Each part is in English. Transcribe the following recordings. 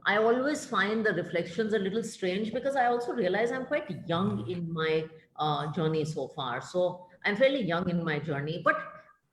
I always find the reflections a little strange because I also realize I'm quite young in my journey so far. So I'm fairly young in my journey. But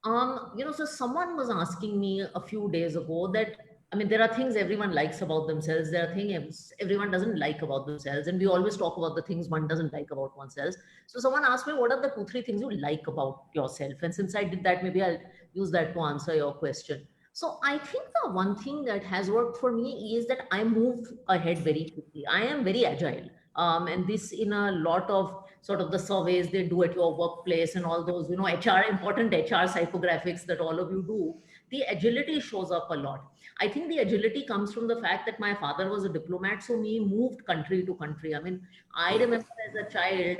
so someone was asking me a few days ago that, I mean, there are things everyone likes about themselves. There are things everyone doesn't like about themselves. And we always talk about the things one doesn't like about oneself. So someone asked me, what are the two, three things you like about yourself? And since I did that, maybe I'll use that to answer your question. So I think the one thing that has worked for me is that I move ahead very quickly. I am very agile. And this in a lot of sort of the surveys they do at your workplace and all those, HR, important HR psychographics that all of you do, the agility shows up a lot. I think the agility comes from the fact that my father was a diplomat, so we moved country to country. I mean, I remember as a child,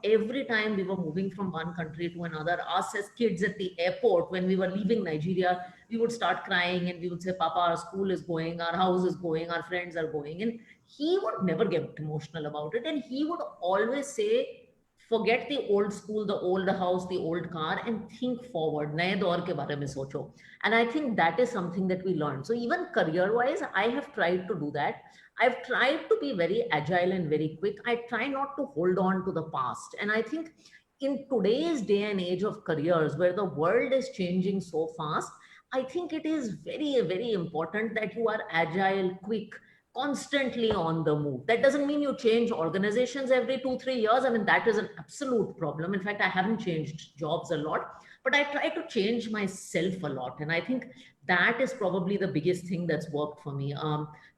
every time we were moving from one country to another, us as kids at the airport, when we were leaving Nigeria, we would start crying and we would say, Papa, our school is going, our house is going, our friends are going. And he would never get emotional about it. And he would always say, forget the old school, the old house, the old car, and think forward. Naye daur ke bare mein socho. And I think that is something that we learned. So even career-wise, I have tried to do that. I've tried to be very agile and very quick. I try not to hold on to the past. And I think in today's day and age of careers, where the world is changing so fast, I think it is very, very important that you are agile, quick, constantly on the move. That doesn't mean you change organizations every 2, 3 years. I mean, that is an absolute problem. In fact, I haven't changed jobs a lot, but I try to change myself a lot. And I think that is probably the biggest thing that's worked for me.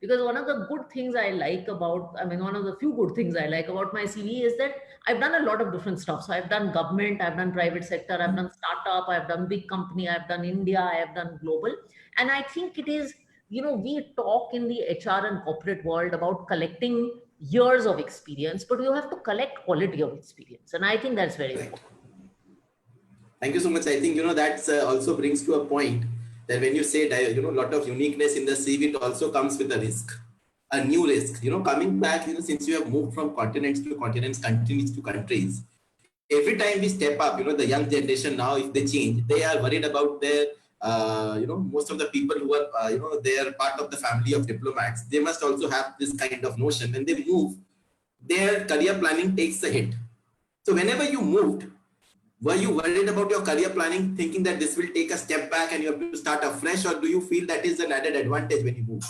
Because one of the good things I like about, I mean, one of the few good things I like about my CV is that I've done a lot of different stuff. So I've done government, I've done private sector, I've done startup, I've done big company, I've done India, I've done global. And I think it is, we talk in the HR and corporate world about collecting years of experience, but you have to collect quality of experience. And I think that's very important. Thank you so much. I think, that also brings to a point that when you say, a lot of uniqueness in the CV, it also comes with a risk, a new risk, coming back, since you have moved from continents to continents, countries to countries, every time we step up, the young generation now, if they change, they are worried about their, most of the people who are, they are part of the family of diplomats. They must also have this kind of notion. When they move, their career planning takes a hit. So whenever you moved, were you worried about your career planning, thinking that this will take a step back and you have to start afresh, or do you feel that is an added advantage when you move?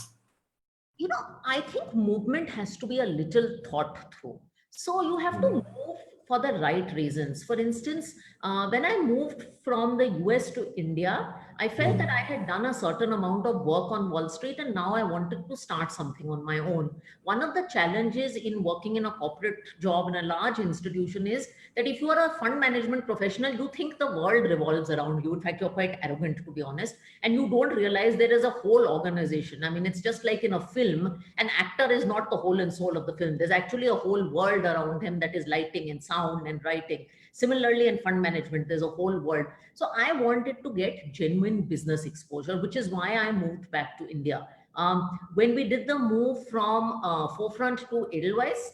I think movement has to be a little thought through. So you have to move for the right reasons. For instance, when I moved from the US to India, I felt that I had done a certain amount of work on Wall Street and now I wanted to start something on my own. One of the challenges in working in a corporate job in a large institution is that if you are a fund management professional, you think the world revolves around you. In fact, you're quite arrogant, to be honest, and you don't realize there is a whole organization. I mean, it's just like in a film, an actor is not the whole and soul of the film. There's actually a whole world around him that is lighting and sound and writing. Similarly, in fund management, there's a whole world. So I wanted to get genuine business exposure, which is why I moved back to India. When we did the move from Forefront to Edelweiss,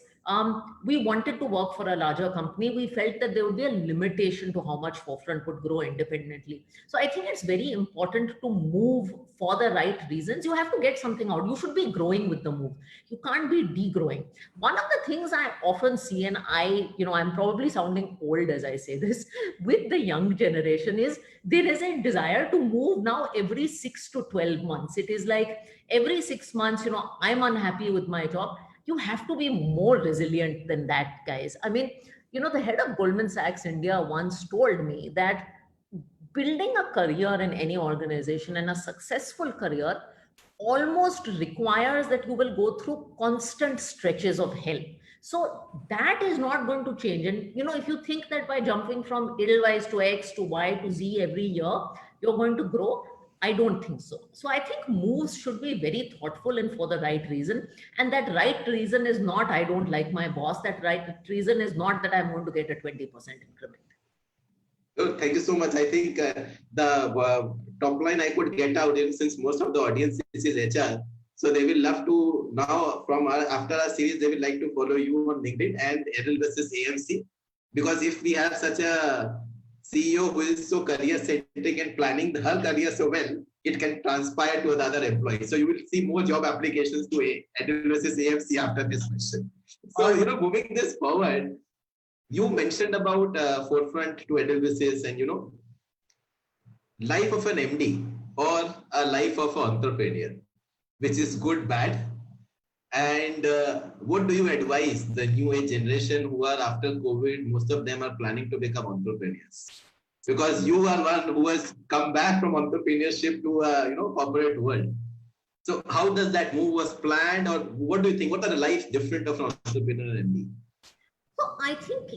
we wanted to work for a larger company. We felt that there would be a limitation to how much Forefront would grow independently. So I think it's very important to move for the right reasons. You have to get something out. You should be growing with the move. You can't be degrowing. One of the things I often see, and I'm probably sounding old as I say this, with the young generation is there is a desire to move now every 6 to 12 months. It is like every 6 months, I'm unhappy with my job. You have to be more resilient than that, guys. I mean, the head of Goldman Sachs India once told me that building a career in any organization and a successful career almost requires that you will go through constant stretches of hell. So that is not going to change. And if you think that by jumping from Edelweiss to X to Y to Z every year, you're going to grow, I don't think so. So I think moves should be very thoughtful and for the right reason. And that right reason is not, I don't like my boss. That right reason is not that I'm going to get a 20% increment. Oh, thank you so much. I think the top line I could get out in, since most of the audience is HR. So they will love to now after our series, they will like to follow you on LinkedIn and Edelweiss AMC, because if we have such a CEO who is so career centric and planning her career so well, it can transpire to the other employees. So you will see more job applications to Edelweiss AMC after this question. So, moving this forward, you mentioned about forefront to Edelweiss and, life of an MD or a life of an entrepreneur, which is good, bad. And what do you advise the new age generation who are after COVID? Most of them are planning to become entrepreneurs because you are one who has come back from entrepreneurship to corporate world. So how does that move was planned, or what do you think? What are the life different of an entrepreneur and MD? So I think,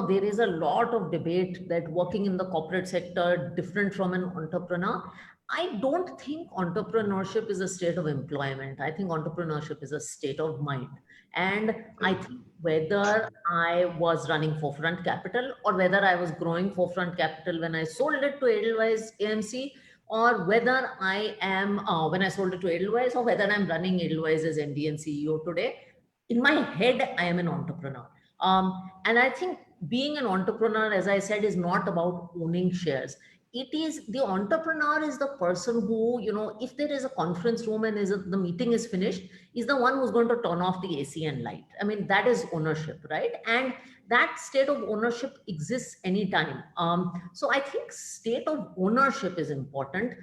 there is a lot of debate that working in the corporate sector different from an entrepreneur. I don't think entrepreneurship is a state of employment. I think entrepreneurship is a state of mind. And I think whether I was running Forefront Capital or whether I was growing Forefront Capital when I sold it to Edelweiss AMC, or whether I am, when I sold it to Edelweiss, or whether I'm running Edelweiss as MD and CEO today, in my head, I am an entrepreneur. And I think being an entrepreneur, as I said, is not about owning shares. It is the entrepreneur is the person who, if there is a conference room and the meeting is finished, is the one who's going to turn off the AC and light. I mean, that is ownership, right? And that state of ownership exists anytime. So I think state of ownership is important.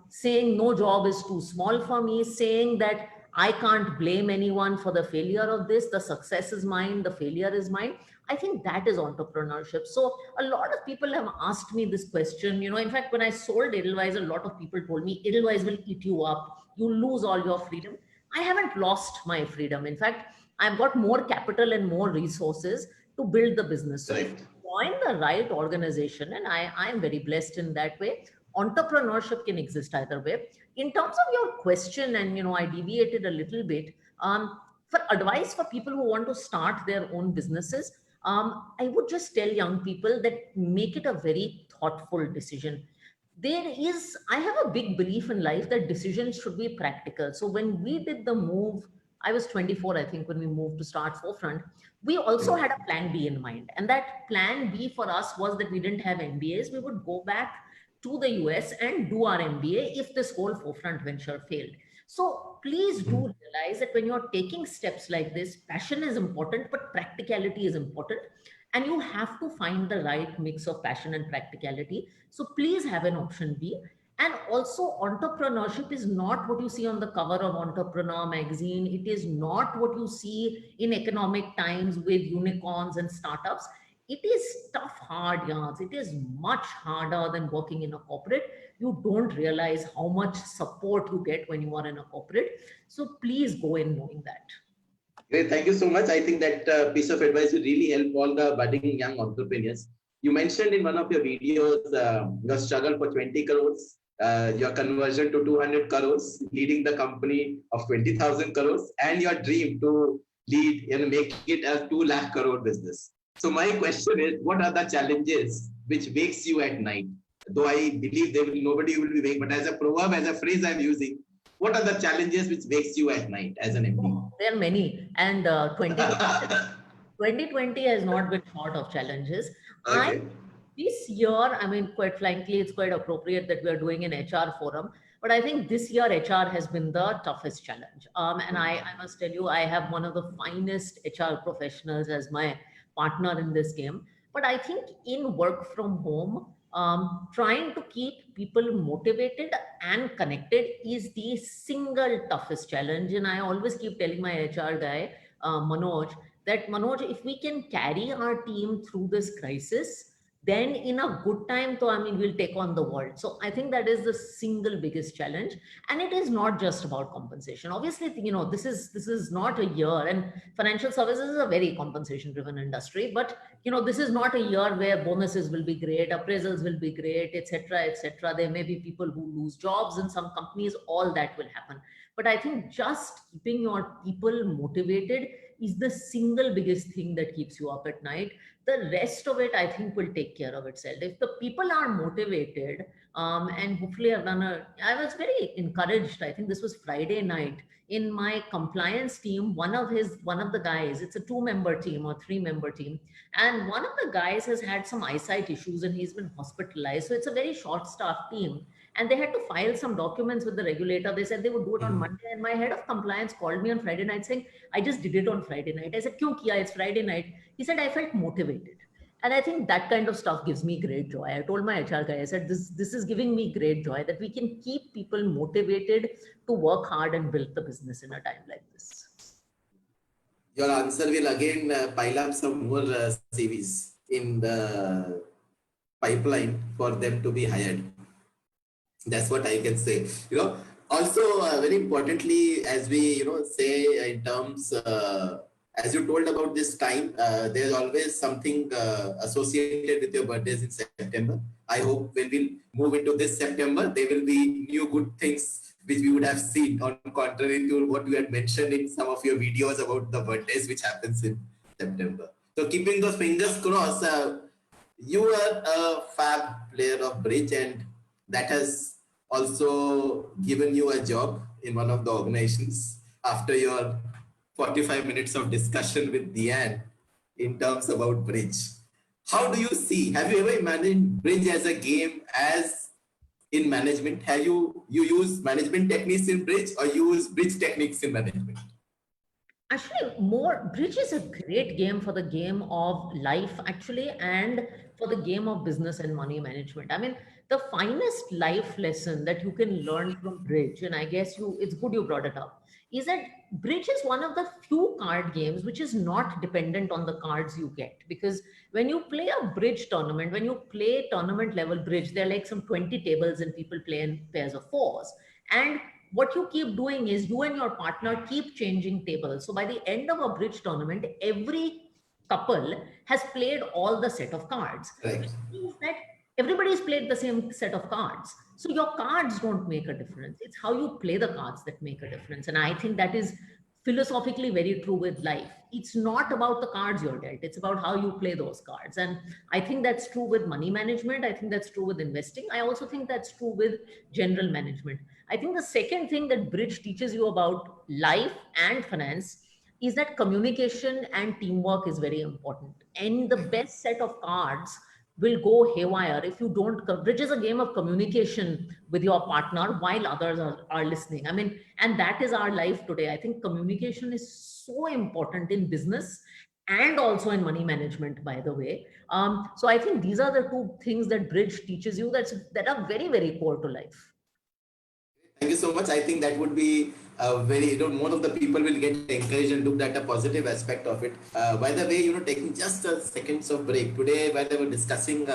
Saying no job is too small for me, saying that I can't blame anyone for the failure of this. The success is mine, the failure is mine. I think that is entrepreneurship. So a lot of people have asked me this question. In fact, when I sold Edelweiss, a lot of people told me Edelweiss will eat you up. You lose all your freedom. I haven't lost my freedom. In fact, I've got more capital and more resources to build the business. So if you join the right organization, and I am very blessed in that way, entrepreneurship can exist either way. In terms of your question, and I deviated a little bit, for advice for people who want to start their own businesses, I would just tell young people that make it a very thoughtful decision. I have a big belief in life that decisions should be practical. So when we did the move, I was 24, I think, when we moved to start Forefront, we also had a plan B in mind. And that plan B for us was that we didn't have MBAs. We would go back to the US and do our MBA if this whole Forefront venture failed. So please do realize that when you're taking steps like this, passion is important, but practicality is important. And you have to find the right mix of passion and practicality. So please have an option B. And also, entrepreneurship is not what you see on the cover of Entrepreneur magazine. It is not what you see in Economic Times with unicorns and startups. It is tough, hard yards. It is much harder than working in a corporate. You don't realize how much support you get when you are in a corporate. So please go in knowing that. Great. Thank you so much. I think that piece of advice will really help all the budding young entrepreneurs. You mentioned in one of your videos your struggle for 20 crores, your conversion to 200 crores, leading the company of 20,000 crores, and your dream to lead and make it a 2 lakh crore business. So my question is, what are the challenges which wakes you at night? Though I believe nobody will be awake, but as a proverb, as a phrase I'm using, what are the challenges which wakes you at night as an MD? There are many, and 2020 has not been short of challenges. Okay. This year, I mean, quite frankly, it's quite appropriate that we are doing an HR forum. But I think this year HR has been the toughest challenge. And I must tell you, I have one of the finest HR professionals as my partner in this game. But I think in work from home, trying to keep people motivated and connected is the single toughest challenge. And I always keep telling my HR guy, Manoj, that Manoj, if we can carry our team through this crisis, then in a good time, so I mean, we'll take on the world. So I think that is the single biggest challenge. And it is not just about compensation. Obviously, this is not a year, and financial services is a very compensation driven industry, but this is not a year where bonuses will be great, appraisals will be great, etc., etc. There may be people who lose jobs in some companies, all that will happen. But I think just keeping your people motivated is the single biggest thing that keeps you up at night. The rest of it, I think, will take care of itself. If the people are motivated, and hopefully I was very encouraged. I think this was Friday night in my compliance team. One of the guys, it's a 2-member team or 3-member team, and one of the guys has had some eyesight issues and he's been hospitalized. So it's a very short staff team. And they had to file some documents with the regulator. They said they would do it on Monday. And my head of compliance called me on Friday night saying, I just did it on Friday night. I said, Kyun kiya? It's Friday night. He said, I felt motivated. And I think that kind of stuff gives me great joy. I told my HR guy, I said, this is giving me great joy that we can keep people motivated to work hard and build the business in a time like this. Your answer will again pile up some more CVs in the pipeline for them to be hired. That's what I can say. Also very importantly, as we say in terms, as you told about this time, there's always something associated with your birthdays in September. I hope when we move into this September, there will be new good things which we would have seen, on contrary to what you had mentioned in some of your videos about the birthdays which happens in September. So keeping those fingers crossed, you are a fab player of bridge, and that has also given you a job in one of the organizations after your 45 minutes of discussion with Diane in terms about bridge. How do you see, have you ever imagined bridge as a game as in management? Have you use management techniques in bridge or use bridge techniques in management? Actually, bridge is a great game for the game of life, actually, and for the game of business and money management. I mean, the finest life lesson that you can learn from bridge, and I guess it's good you brought it up, is that bridge is one of the few card games which is not dependent on the cards you get. Because when you play a bridge tournament, when you play tournament level bridge, there are like some 20 tables and people play in pairs of 4s. And what you keep doing is you and your partner keep changing tables. So by the end of a bridge tournament, every couple has played all the set of cards. Right. Which means that everybody's played the same set of cards. So your cards don't make a difference. It's how you play the cards that make a difference. And I think that is philosophically very true with life. It's not about the cards you're dealt. It's about how you play those cards. And I think that's true with money management. I think that's true with investing. I also think that's true with general management. I think the second thing that bridge teaches you about life and finance is that communication and teamwork is very important. And the best set of cards will go haywire if you don't. Bridge is a game of communication with your partner while others are listening. I mean, and that is our life today. I think communication is so important in business and also in money management, by the way. So I think these are the two things that bridge teaches you that are very, very core to life. Thank you so much. I think that would be very, more of the people will get encouraged and look at a positive aspect of it. By the way, taking just a seconds of break today, while I was discussing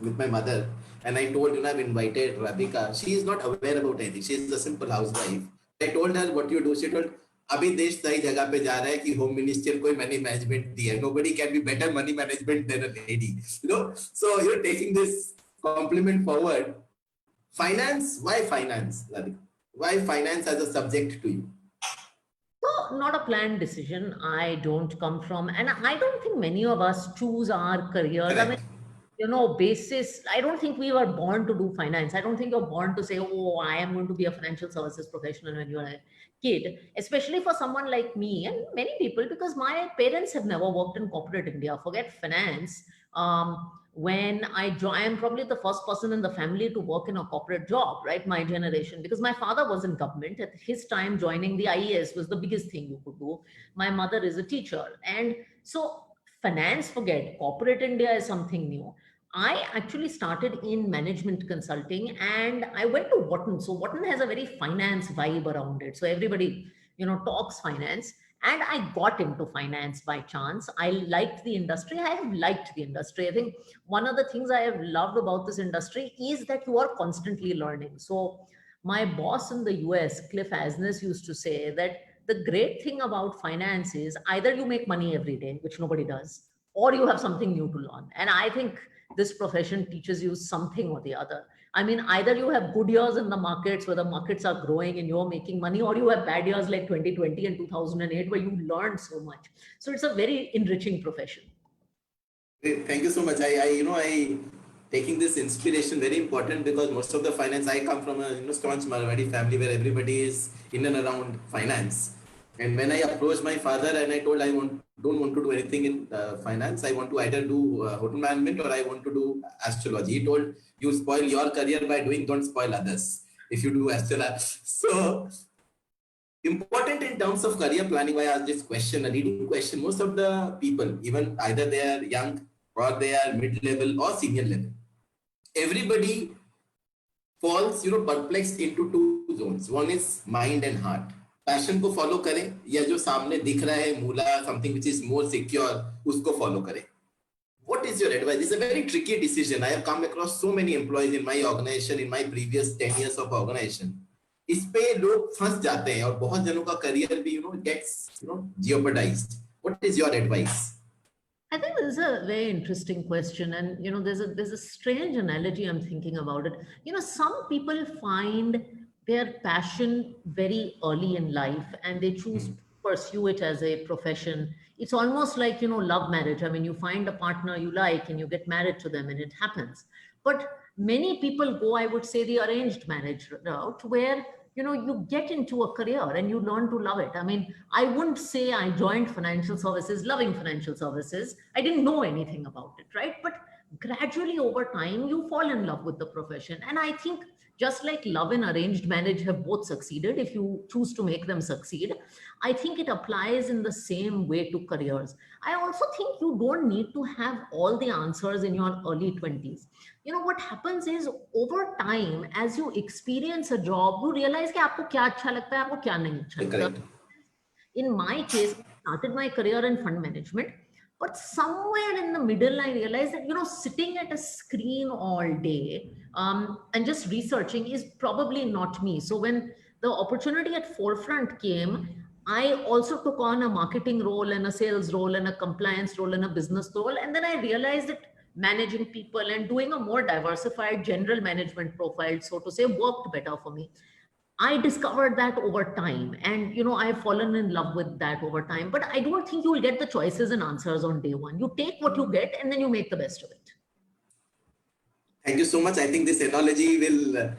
with my mother, and I told, I've invited Radhika. She is not aware about anything. She is a simple housewife. I told her what you do. She told, अभी देश सही जगह पे जा रहा है कि home minister को मनी मैनेजमेंट दिया. Nobody can be better money management than a lady. So you're taking this compliment forward. Finance, why finance, Radhika? Why finance as a subject to you? So, not a planned decision. I don't come from, and I don't think many of us choose our careers. Correct. I mean, basis, I don't think we were born to do finance. I don't think you're born to say, oh, I am going to be a financial services professional when you're a kid, especially for someone like me and many people, because my parents have never worked in corporate India. Forget finance. When I am probably the first person in the family to work in a corporate job, right? My generation, because my father was in government. At his time, joining the IAS was the biggest thing you could do. My mother is a teacher. And so finance, forget, corporate India is something new. I actually started in management consulting and I went to Wharton. So Wharton has a very finance vibe around it. So everybody, talks finance. And I got into finance by chance. I liked the industry. I have liked the industry. I think one of the things I have loved about this industry is that you are constantly learning. So my boss in the US, Cliff Asness, used to say that the great thing about finance is either you make money every day, which nobody does, or you have something new to learn. And I think this profession teaches you something or the other. I mean, either you have good years in the markets where the markets are growing and you're making money, or you have bad years like 2020 and 2008 where you learned so much. So it's a very enriching profession. Great. Thank you so much. I taking this inspiration very important, because most of the finance, I come from a staunch Marwadi family where everybody is in and around finance. And when I approached my father and I told don't want to do anything in finance, I want to either do hotel management or I want to do astrology. He told, you spoil your career by doing, don't spoil others if you do astrology. So important in terms of career planning, why I asked this question, a leading question. Most of the people, even either they are young or they are mid-level or senior level, everybody falls, perplexed into two zones. One is mind and heart. Passion को follow करें या जो सामने दिख रहा है मूला, something which is more secure, उसको फॉलो करें. What is your advice? It's a very tricky decision. I have come across so many employees in my organization, in my previous 10 years of organization. इस पे लोग फंस जाते हैं और बहुत जनों का करियर भी gets jeopardized. What is your advice? I think this is a very interesting question, and there's a strange analogy I'm thinking about it. Some people find their passion very early in life, and they choose to pursue it as a profession. It's almost like love marriage. I mean, you find a partner you like, and you get married to them, and it happens. But many people go, I would say, the arranged marriage route, where you get into a career and you learn to love it. I mean, I wouldn't say I joined financial services loving financial services. I didn't know anything about it, right? But gradually over time, you fall in love with the profession. And I think just like love and arranged marriage have both succeeded, if you choose to make them succeed, I think it applies in the same way to careers. I also think you don't need to have all the answers in your early 20s. What happens is over time, as you experience a job, you realize कि आपको क्या अच्छा लगता है, आपको क्या नहीं अच्छा लगता. In my case, I started my career in fund management, but somewhere in the middle, I realized that, sitting at a screen all day and just researching is probably not me. So when the opportunity at Forefront came, I also took on a marketing role and a sales role and a compliance role and a business role. And then I realized that managing people and doing a more diversified general management profile, so to say, worked better for me. I discovered that over time, and I've fallen in love with that over time. But I don't think you will get the choices and answers on day one. You take what you get and then you make the best of it. Thank you so much. I think this analogy will,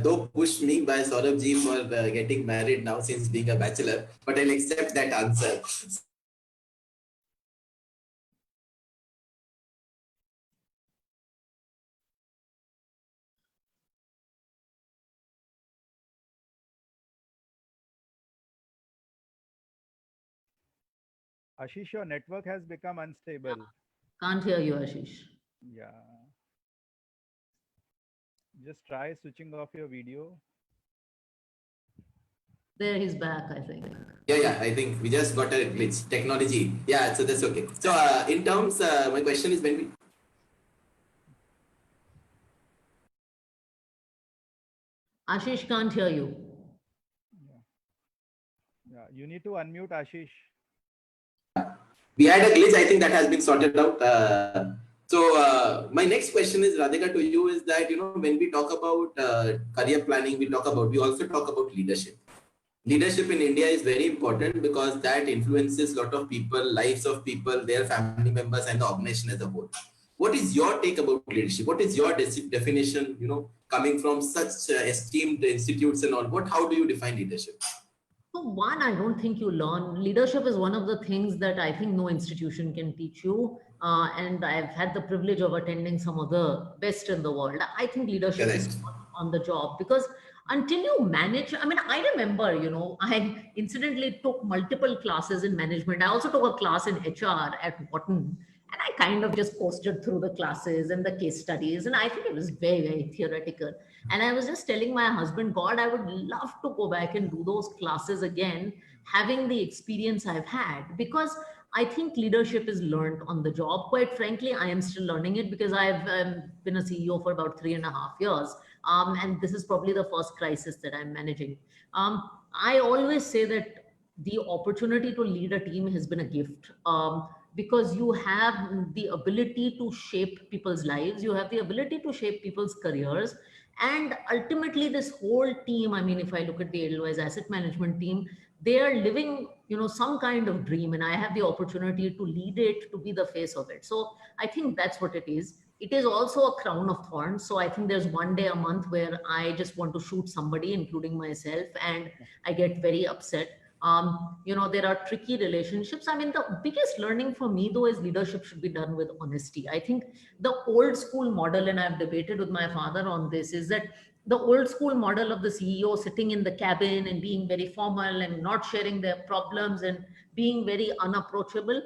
though push me by Saurabh ji for getting married now since being a bachelor, but I'll accept that answer. Ashish, your network has become unstable. Can't hear you, Ashish. Yeah. Just try switching off your video. There he's back, I think. Yeah, I think we just got a glitch. Technology. Yeah, so that's okay. So in terms, my question is when we... Ashish can't hear you. Yeah, you need to unmute Ashish. We had a glitch. I think that has been sorted out. So my next question is, Radhika, to you is that, when we talk about career planning, we also talk about leadership. Leadership in India is very important because that influences a lot of people, lives of people, their family members, and the organization as a whole. What is your take about leadership? What is your definition, coming from such esteemed institutes and all? How do you define leadership? So one, I don't think you learn. Leadership is one of the things that I think no institution can teach you. And I've had the privilege of attending some of the best in the world. I think leadership is on the job, because until you manage, I mean, I remember, I incidentally took multiple classes in management. I also took a class in HR at Wharton, and I kind of just coasted through the classes and the case studies. And I think it was very, very theoretical. And I was just telling my husband, God, I would love to go back and do those classes again, having the experience I've had, because I think leadership is learned on the job. Quite frankly, I am still learning it because I've been a CEO for about 3.5 years. And this is probably the first crisis that I'm managing. I always say that the opportunity to lead a team has been a gift, because you have the ability to shape people's lives. You have the ability to shape people's careers. And ultimately, this whole team, I mean, if I look at the Edelweiss asset management team, they are living, some kind of dream, and I have the opportunity to lead it, to be the face of it. So I think that's what it is. It is also a crown of thorns. So I think there's one day a month where I just want to shoot somebody, including myself, and I get very upset. There are tricky relationships. I mean, the biggest learning for me, though, is leadership should be done with honesty. I think the old school model, and I've debated with my father on this, is that the old school model of the CEO sitting in the cabin and being very formal and not sharing their problems and being very unapproachable.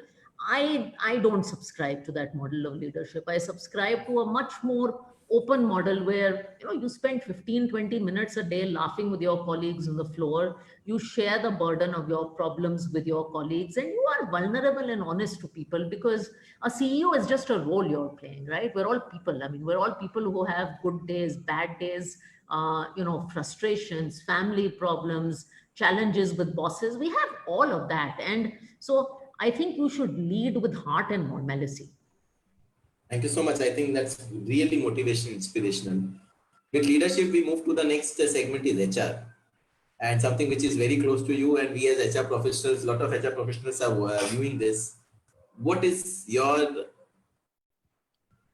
I don't subscribe to that model of leadership. I subscribe to a much more open model where you spend 15-20 minutes a day laughing with your colleagues on the floor. You share the burden of your problems with your colleagues, and you are vulnerable and honest to people, because a CEO is just a role you're playing, right? We're all people. I mean, we're all people who have good days, bad days, frustrations, family problems, challenges with bosses. We have all of that. And so I think you should lead with heart and normalcy. Thank you so much. I think that's really motivational, inspirational. With leadership, we move to the next segment is HR, and something which is very close to you. And we as HR professionals, a lot of HR professionals are viewing this. What is your,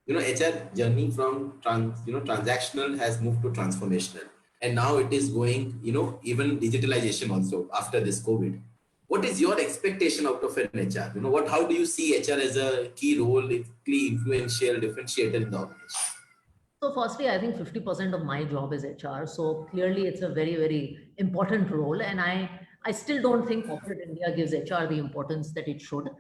HR journey from transactional has moved to transformational, and now it is going, even digitalization also after this COVID. What is your expectation out of an HR? How do you see HR as a key role, key influential differentiator in the organization? So firstly, I think 50% of my job is HR. So clearly it's a very, very important role. And I still don't think corporate India gives HR the importance that it should.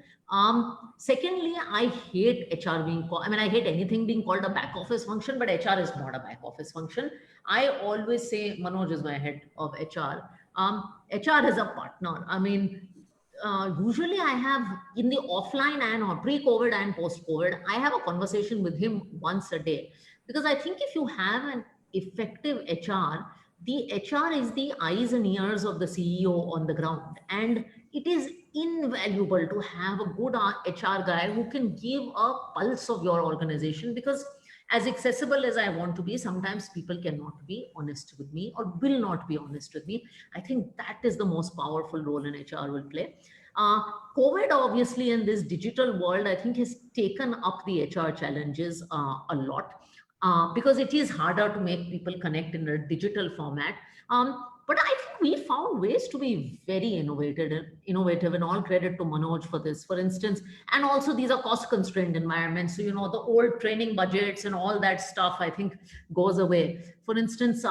Secondly, I hate HR being called, I hate anything being called a back office function, but HR is not a back office function. I always say Manoj is my head of HR. HR is a partner. Usually I have, in the offline and or pre-COVID and post-COVID, I have a conversation with him once a day. Because I think if you have an effective HR, the HR is the eyes and ears of the CEO on the ground. And it is invaluable to have a good HR guy who can give a pulse of your organization, because as accessible as I want to be, sometimes people cannot be honest with me or will not be honest with me. I think that is the most powerful role an HR will play. COVID, obviously, in this digital world, I think has taken up the HR challenges a lot. Because it is harder to make people connect in a digital format. But I think we found ways to be very innovative, and all credit to Manoj for this, for instance. And also these are cost constrained environments. So, the old training budgets and all that stuff, I think, goes away. For instance,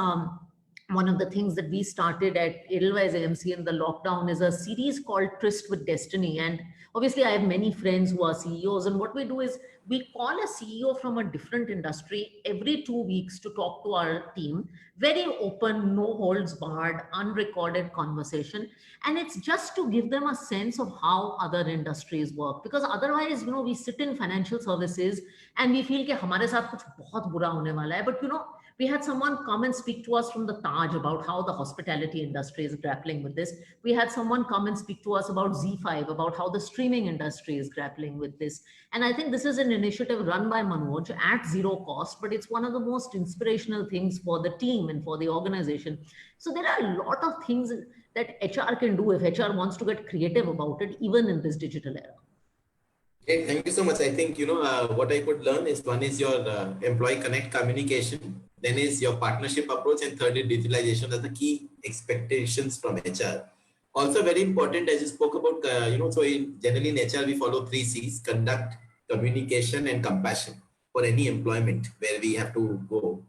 one of the things that we started at Edelweiss AMC in the lockdown is a series called Tryst with Destiny. And obviously I have many friends who are CEOs. And what we do is we call a CEO from a different industry every 2 weeks to talk to our team. Very open, no holds barred, unrecorded conversation. And it's just to give them a sense of how other industries work. Because otherwise, we sit in financial services and we feel that hamare saath kuch bahut bura hone wala hai. But we had someone come and speak to us from the Taj about how the hospitality industry is grappling with this. We had someone come and speak to us about ZEE5, about how the streaming industry is grappling with this. And I think this is an initiative run by Manoj at zero cost, but it's one of the most inspirational things for the team and for the organization. So there are a lot of things that HR can do if HR wants to get creative about it, even in this digital era. Okay, thank you so much. I think, what I could learn is, one is your employee connect communication, then is your partnership approach, and third is digitalization. That's the key expectations from HR. Also very important, as you spoke about, so generally in HR, we follow 3 C's: conduct, communication, and compassion for any employment where we have to go.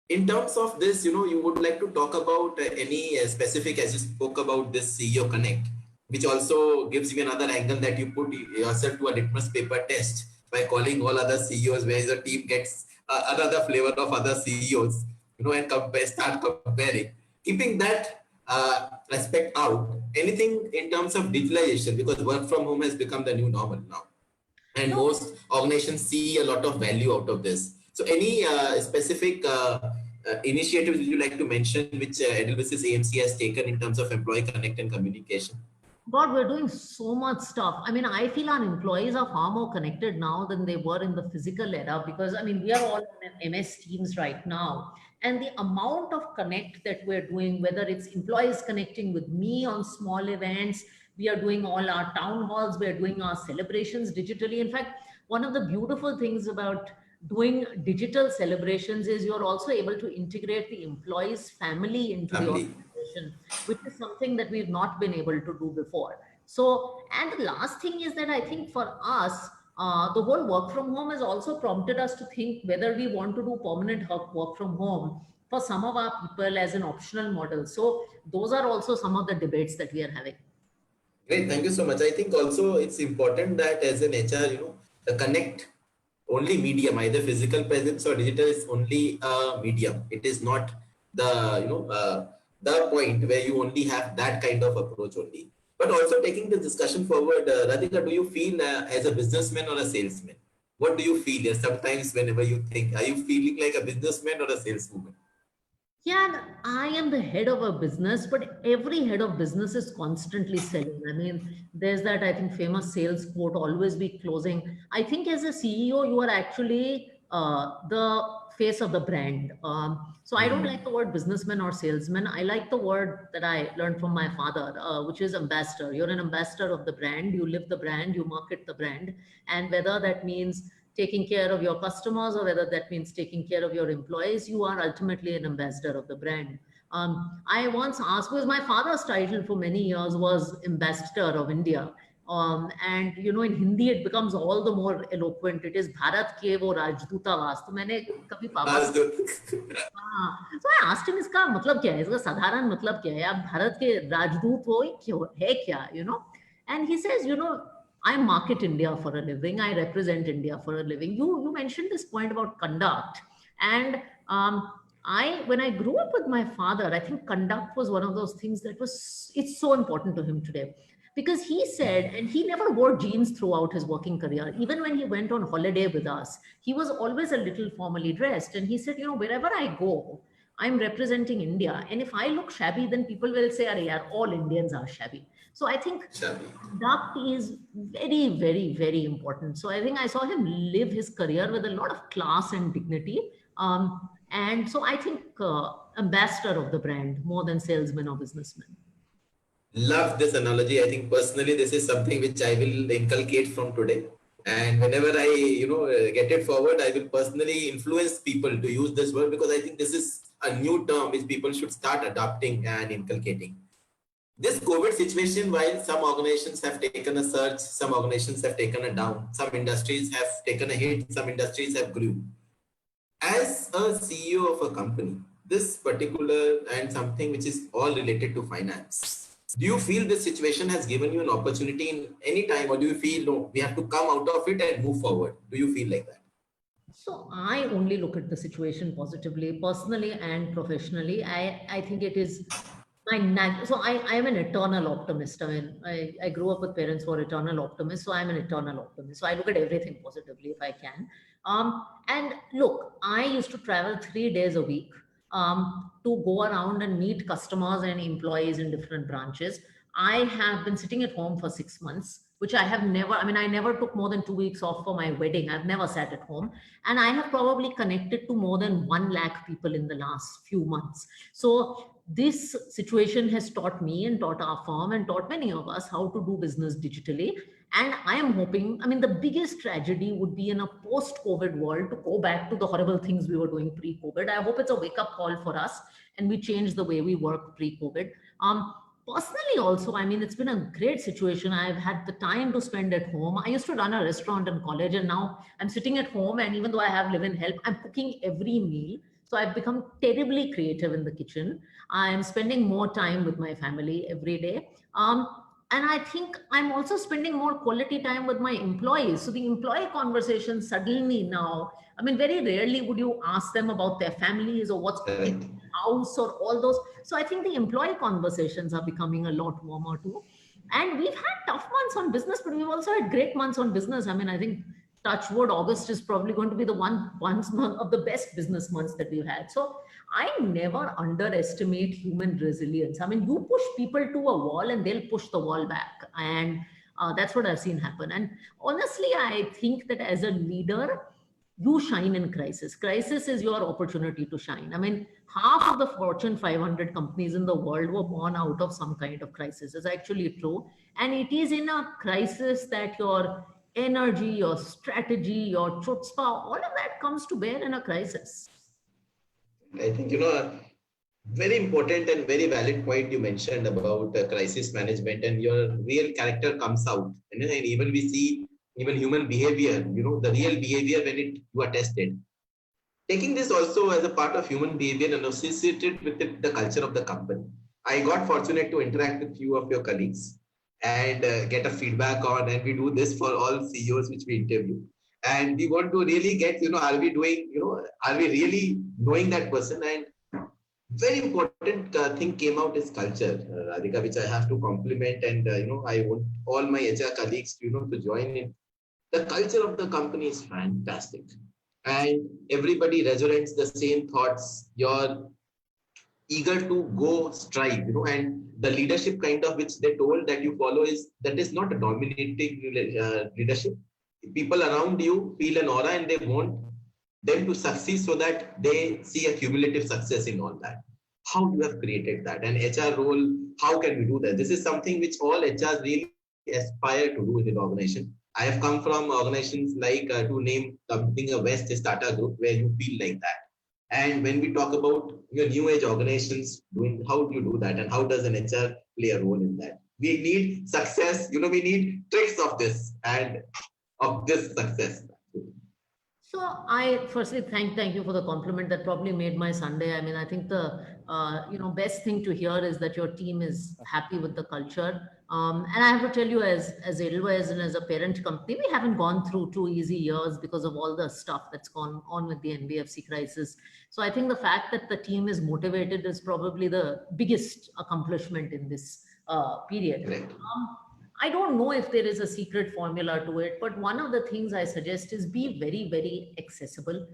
In terms of this, you would like to talk about any specific, as you spoke about this CEO Connect, which also gives you another angle that you put yourself to a litmus paper test by calling all other CEOs, where the team gets another flavor of other CEOs, and start comparing. Keeping that aspect out, anything in terms of digitalization, because work from home has become the new normal now. And most organizations see a lot of value out of this. So any specific initiatives would you like to mention which Edelweiss AMC has taken in terms of employee connect and communication? God, we're doing so much stuff. I feel our employees are far more connected now than they were in the physical era, because we are all in MS Teams right now. And the amount of connect that we're doing, whether it's employees connecting with me on small events, we are doing all our town halls, we are doing our celebrations digitally. In fact, one of the beautiful things about doing digital celebrations is you're also able to integrate the employee's family into the Family. organization, which is something that we've not been able to do before. So, and the last thing is that I think for us, the whole work from home has also prompted us to think whether we want to do permanent work from home for some of our people as an optional model. So those are also some of the debates that we are having. Great, thank you so much. I think also it's important that as an HR, the connect only medium, either physical presence or digital, is only a medium. It is not the the point where you only have that kind of approach only. But also taking the discussion forward, Radhika, do you feel as a businessman or a salesman? What do you feel? Sometimes whenever you think, are you feeling like a businessman or a saleswoman? Yeah, and I am the head of a business, but every head of business is constantly selling. I mean, there's that, I think, famous sales quote, always be closing. I think as a CEO, you are actually the face of the brand. So I don't Hmm. like the word businessman or salesman. I like the word that I learned from my father, which is ambassador. You're an ambassador of the brand. You live the brand, you market the brand. And whether that means taking care of your customers or whether that means taking care of your employees, you are ultimately an ambassador of the brand. I once asked, because my father's title for many years was Ambassador of India. And in Hindi it becomes all the more eloquent. It is Bharat ke wo Rajduta vas. तो मैंने कभी पापा As से the हाँ, so I asked him इसका मतलब क्या है, इसका साधारण मतलब क्या है, आप भारत के राजदूत हो, क्यों है क्या. And he says, I market India for a living, I represent India for a living. You mentioned this point about conduct, and when I grew up with my father, I think conduct was one of those things that it's so important to him today, because he said, and he never wore jeans throughout his working career. Even when he went on holiday with us, he was always a little formally dressed. And he said, wherever I go, I'm representing India. And if I look shabby, then people will say, "Arey yaar, all Indians are shabby." So I think Shabby. conduct is very, very, very important. So I think I saw him live his career with a lot of class and dignity. And so I think ambassador of the brand more than salesman or businessman. Love this analogy. I think personally, this is something which I will inculcate from today. And whenever I, get it forward, I will personally influence people to use this word, because I think this is a new term which people should start adopting and inculcating. This COVID situation, while some organizations have taken a surge, some organizations have taken a down, some industries have taken a hit, some industries have grew. As a CEO of a company, this particular and something which is all related to finance, do you feel this situation has given you an opportunity in any time, or do you feel no, we have to come out of it and move forward? Do you feel like that? So I only look at the situation positively, personally and professionally. I think it is so I am an eternal optimist. I mean, I grew up with parents who are eternal optimists, so I'm an eternal optimist. So I look at everything positively if I can. And look, I used to travel 3 days a week to go around and meet customers and employees in different branches. I have been sitting at home for 6 months, which I never took more than 2 weeks off for my wedding. I've never sat at home. And I have probably connected to more than 1 lakh people in the last few months. So this situation has taught me and taught our firm and taught many of us how to do business digitally. And I am hoping, the biggest tragedy would be in a post-COVID world to go back to the horrible things we were doing pre-COVID. I hope it's a wake-up call for us and we change the way we work pre-COVID. Personally also, it's been a great situation. I've had the time to spend at home. I used to run a restaurant in college, and now I'm sitting at home, and even though I have live-in help, I'm cooking every meal. So I've become terribly creative in the kitchen. I'm spending more time with my family every day. And I think I'm also spending more quality time with my employees. So the employee conversation suddenly now, very rarely would you ask them about their families or what's cooking in Correct. the house or all those. So I think the employee conversations are becoming a lot warmer too. And we've had tough months on business, but we've also had great months on business. I think touchwood, August is probably going to be the one month of the best business months that we've had. So I never underestimate human resilience. You push people to a wall and they'll push the wall back. And that's what I've seen happen. And honestly, I think that as a leader, you shine in crisis. Crisis is your opportunity to shine. I mean, half of the Fortune 500 companies in the world were born out of some kind of crisis. It's actually true. And it is in a crisis that your energy, your strategy, your chutzpah, all of that comes to bear in a crisis. I think, a very important and very valid point you mentioned about crisis management, and your real character comes out. And even we see even human behavior, the real behavior when you are tested. Taking this also as a part of human behavior and associated with the culture of the company. I got fortunate to interact with few of your colleagues and get a feedback on, and we do this for all CEOs which we interview. And we want to really get, are we doing, are we really knowing that person? And very important thing came out is culture, Radhika, which I have to compliment. And, I want all my HR colleagues, to join in. The culture of the company is fantastic. And everybody resonates the same thoughts. You're eager to go strive, and the leadership kind of which they told that you follow is not a dominating leadership. People around you feel an aura and they want them to succeed so that they see a cumulative success in all that. How you have created that? And HR role, how can we do that? This is something which all HRs really aspire to do in an organization. I have come from organizations like, to name something, a West is Tata Group, where you feel like that. And when we talk about your new age organizations, how do you do that? And how does an HR play a role in that? We need success, we need tricks of this and of this success. So I firstly thank you for the compliment. That probably made my Sunday. I mean, I think the best thing to hear is that your team is happy with the culture. And I have to tell you, as Edelweiss and as a parent company, we haven't gone through 2 easy years because of all the stuff that's gone on with the NBFC crisis. So I think the fact that the team is motivated is probably the biggest accomplishment in this period. Right. I don't know if there is a secret formula to it, but one of the things I suggest is be very, very accessible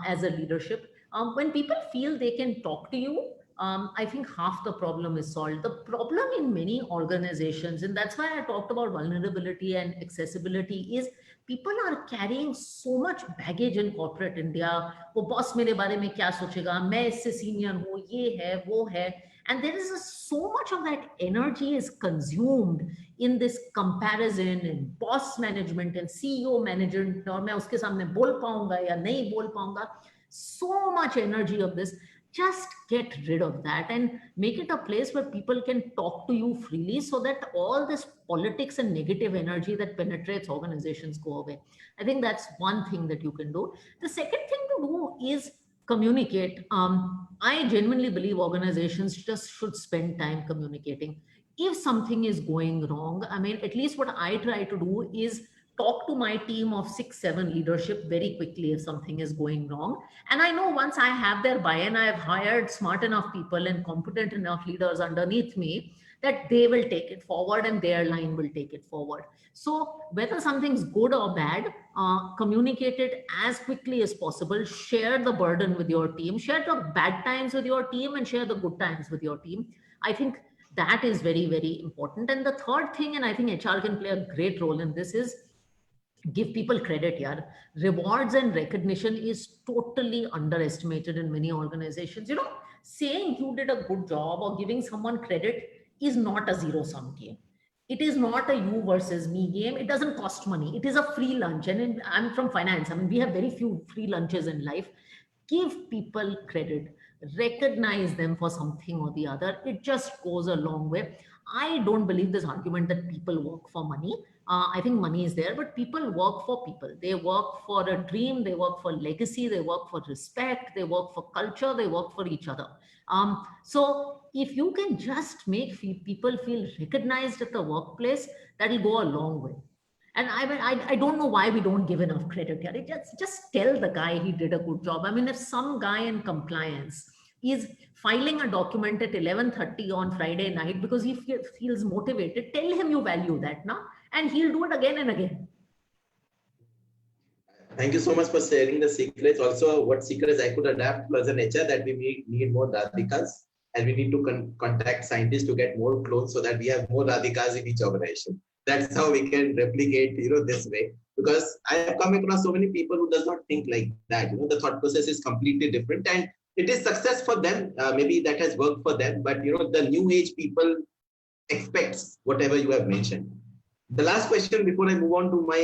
as a leadership. When people feel they can talk to you, I think half the problem is solved. The problem in many organizations, and that's why I talked about vulnerability and accessibility, is people are carrying so much baggage in corporate India. वो boss मेरे बारे में क्या सोचेगा? मैं इससे senior हूँ, ये है, वो है. And there is so much of that energy is consumed in this comparison and boss management and CEO management. और मैं उसके सामने बोल पाऊंगा या नहीं बोल पाऊंगा. So much energy of this. Just get rid of that and make it a place where people can talk to you freely, so that all this politics and negative energy that penetrates organizations go away. I think that's one thing that you can do. The second thing to do is communicate. I genuinely believe organizations just should spend time communicating. If something is going wrong, I mean, at least what I try to do is talk to my team of 6-7 leadership very quickly if something is going wrong. And I know once I have their buy-in, I have hired smart enough people and competent enough leaders underneath me that they will take it forward and their line will take it forward. So whether something's good or bad, communicate it as quickly as possible. Share the burden with your team. Share the bad times with your team and share the good times with your team. I think that is very, very important. And the third thing, and I think HR can play a great role in this, is give people credit here. Rewards and recognition is totally underestimated in many organizations. Saying you did a good job or giving someone credit is not a zero-sum game. It is not a you versus me game. It doesn't cost money. It is a free lunch. And I'm from finance. I mean, we have very few free lunches in life. Give people credit. Recognize them for something or the other. It just goes a long way. I don't believe this argument that people work for money. I think money is there, but people work for people. They work for a dream. They work for legacy. They work for respect. They work for culture. They work for each other. So if you can just make people feel recognized at the workplace, that'll go a long way. And I don't know why we don't give enough credit here. Just tell the guy he did a good job. I mean, if some guy in compliance is filing a document at 11:30 on Friday night because he feels motivated, tell him you value that now, and he'll do it again and again. Thank you so much for sharing the secrets. Also, what secrets I could adapt as an HR, that we need more Radhikas, and we need to contact scientists to get more clones so that we have more Radhikas in each organization. That's how we can replicate, this way. because I have come across so many people who does not think like that. The thought process is completely different, and it is success for them. Maybe that has worked for them, but the new age people expects whatever you have mentioned. The last question before I move on to my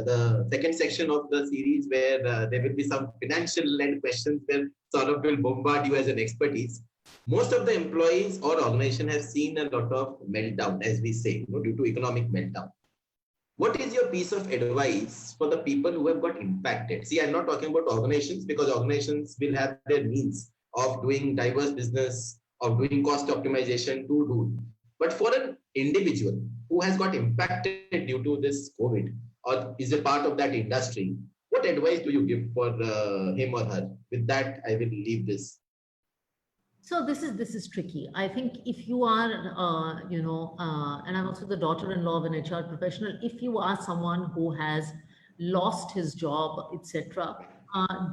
the second section of the series, where there will be some financial led questions where Saurabh will bombard you as an expertise. Most of the employees or organization have seen a lot of meltdown, as we say, due to economic meltdown. What is your piece of advice for the people who have got impacted? See, I'm not talking about organizations, because organizations will have their means of doing diverse business, of doing cost optimization to do. But for an individual who has got impacted due to this COVID or is a part of that industry, what advice do you give for him or her? With that, I will leave this. So this is tricky. I think if you are, and I'm also the daughter-in-law of an HR professional. If you are someone who has lost his job, etc.,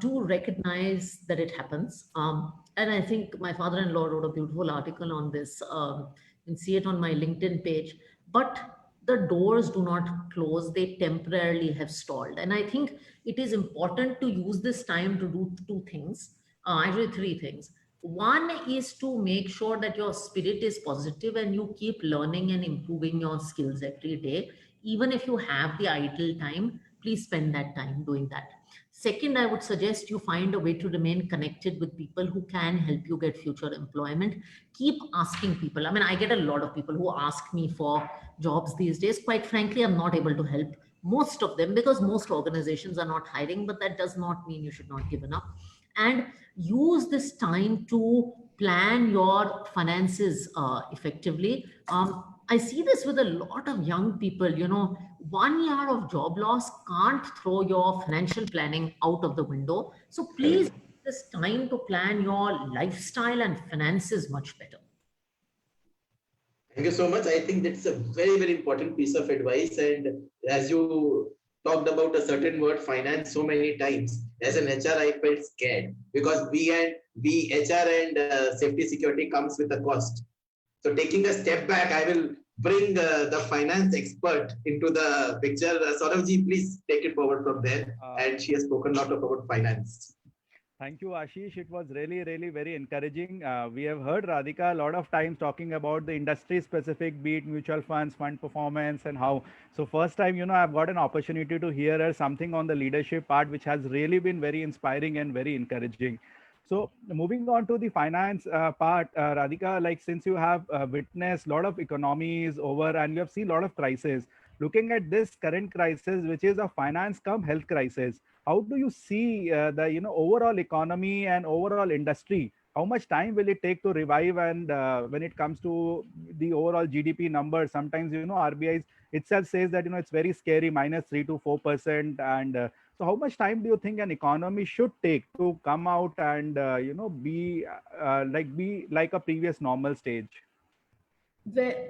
do recognize that it happens. And I think my father-in-law wrote a beautiful article on this. You can see it on my LinkedIn page. But the doors do not close; they temporarily have stalled. And I think it is important to use this time to do two things. Actually, three things. One is to make sure that your spirit is positive and you keep learning and improving your skills every day. Even if you have the idle time, please spend that time doing that. Second, I would suggest you find a way to remain connected with people who can help you get future employment. Keep asking people. I mean, I get a lot of people who ask me for jobs these days. Quite frankly, I'm not able to help most of them because most organizations are not hiring, but that does not mean you should not give up. And use this time to plan your finances effectively. I see this with a lot of young people. 1 year of job loss can't throw your financial planning out of the window. So please use this time to plan your lifestyle and finances much better. Thank you so much. I think that's a very, very important piece of advice. And as you talked about a certain word, finance, so many times, as an HR, I felt scared because HR and safety security comes with a cost. So taking a step back, I will bring the finance expert into the picture. Saurabhji, please take it forward from there. And she has spoken a lot about finance. Thank you, Ashish. It was really, really very encouraging. We have heard Radhika a lot of times talking about the industry specific, be it mutual funds, fund performance, and how. So first time, I've got an opportunity to hear her something on the leadership part, which has really been very inspiring and very encouraging. So moving on to the finance part, Radhika, like since you have witnessed a lot of economies over and you have seen a lot of crises, looking at this current crisis, which is a finance come health crisis, how do you see the overall economy and overall industry? How much time will it take to revive? And when it comes to the overall GDP numbers, sometimes RBI itself says that it's very scary, -3 to 4%. And so, how much time do you think an economy should take to come out and be like a previous normal stage?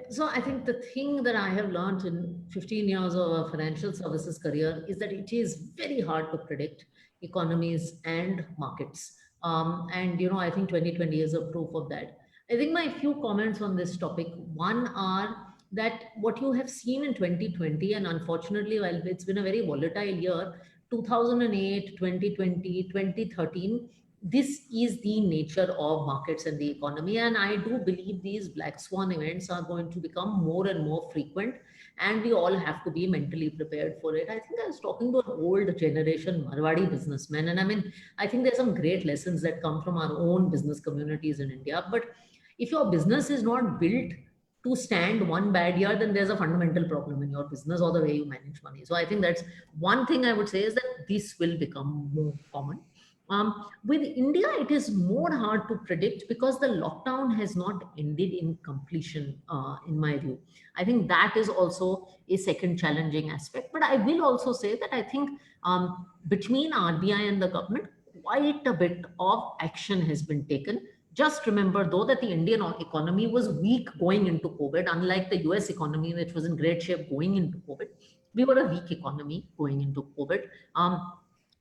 So I think the thing that I have learned in 15 years of a financial services career is that it is very hard to predict economies and markets. I think 2020 is a proof of that. I think my few comments on this topic, one are that what you have seen in 2020, and unfortunately, while it's been a very volatile year, 2008, 2020, 2013, this is the nature of markets and the economy. And I do believe these black swan events are going to become more and more frequent, and we all have to be mentally prepared for it. I think I was talking to an old generation Marwadi businessman, and I mean, I think there's some great lessons that come from our own business communities in India. But if your business is not built to stand one bad year, then there's a fundamental problem in your business or the way you manage money. So I think that's one thing I would say, is that this will become more common. With India, it is more hard to predict because the lockdown has not ended in completion, in my view. I think that is also a second challenging aspect. But I will also say that I think between RBI and the government, quite a bit of action has been taken. Just remember, though, that the Indian economy was weak going into COVID, unlike the US economy, which was in great shape going into COVID. We were a weak economy going into COVID.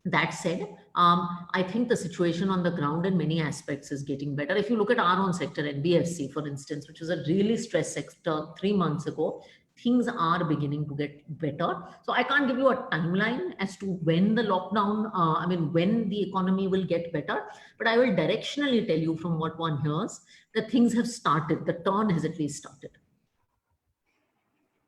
That said, I think the situation on the ground in many aspects is getting better. If you look at our own sector, NBFC, for instance, which was a really stressed sector 3 months ago, things are beginning to get better. So I can't give you a timeline as to when the lockdown, when the economy will get better, but I will directionally tell you from what one hears that things have started. The turn has at least started.